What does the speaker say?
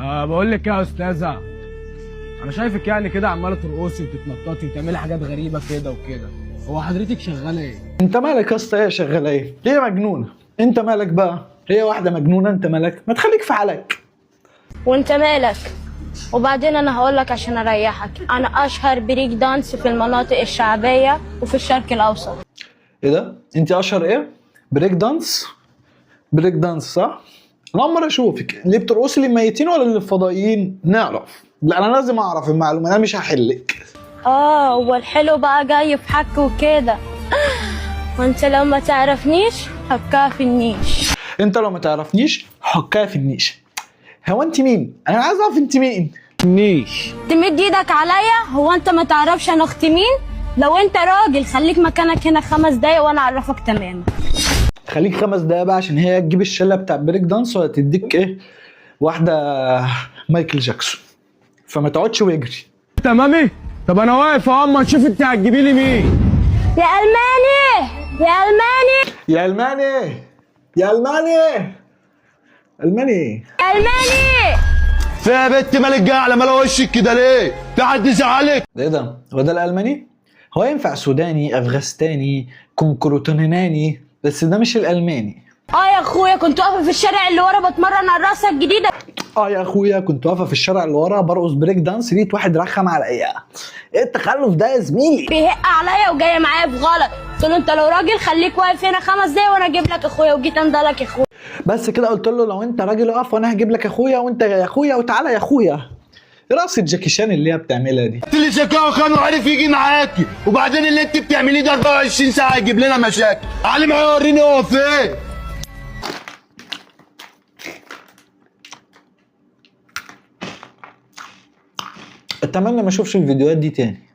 بقول لك يا استاذه، انا شايفك يعني كده عماله ترقصي وتتنططي وتعملي حاجات غريبه كده وكده. هو حضرتك شغاله ايه؟ انت مالك يا اسطى؟ هي شغاله ايه؟ هي مجنونه. انت مالك بقى؟ هي واحده مجنونه، انت مالك؟ ما تخليك في حالك. وانت مالك؟ وبعدين انا هقولك عشان اريحك، انا اشهر بريك دانس في المناطق الشعبيه وفي الشرق الاوسط. ايه ده؟ انت اشهر ايه؟ بريك دانس؟ بريك دانس صح؟ انا اول مره اشوفك. اللي بترقصي للميتين ولا للفضائيين؟ نعرف. لا انا لازم اعرف المعلومه، انا مش هحلك. والحلو بقى جاي في حك وكده. وانت لو ما تعرفنيش حكاها في النيش. انت لو ما تعرفنيش حكايه في النيش. هو انت مين؟ انا عايز اعرف انت مين. نيش. تمد ايدك عليا؟ هو انت ما تعرفش انا اختي مين؟ لو انت راجل خليك مكانك هنا 5 دقايق وانا اعرفك تماما. خليك 5 دقايق بقى عشان هي تجيب الشله بتاع بريك دانس ولا تديك ايه؟ واحده مايكل جاكسون. فما تقعدش واجري. تمامي. طب انا واقف اهو، اما نشوف انت هتجيبي لي مين. يا الماني يا الماني يا الماني يا الماني. الماني الماني. فيها يا بنت مالك جاي على ملا وشك كده ليه؟ في حد يزعلك؟ ايه ده؟ هو ده الالماني؟ هو ينفع سوداني، افغانستاني، كونكروتونيناني، بس ده مش الالماني. يا اخويا كنت واقفه في الشارع اللي ورا بتمرن على الرقصه الجديده. يا اخويا كنت واقفه في الشارع اللي ورا برقص بريك دانس، لقيت واحد رخم عليا. ايه التخلف ده يا زميلي؟ بيهق عليا وجاي معايا في غلط. قلت له انت لو راجل خليك واقف هنا 5 دقايق وانا اجيب لك اخويا، وجيت اندلك يا اخويا. بس كده قلت له لو انت راجل اقف وانا هجيب لك اخويا، وانت يا اخويا وتعالى يا اخويا. رقصة جاكي شان اللي هي بتعملها دي. انت اللي شكاوى كانوا عارف يجي معاكي، وبعدين اللي انت بتعمليه ده 24 ساعه هيجيب لنا مشاكل. علي معايا وريني هو فين. اتمنى ما اشوفش الفيديوهات دي تاني.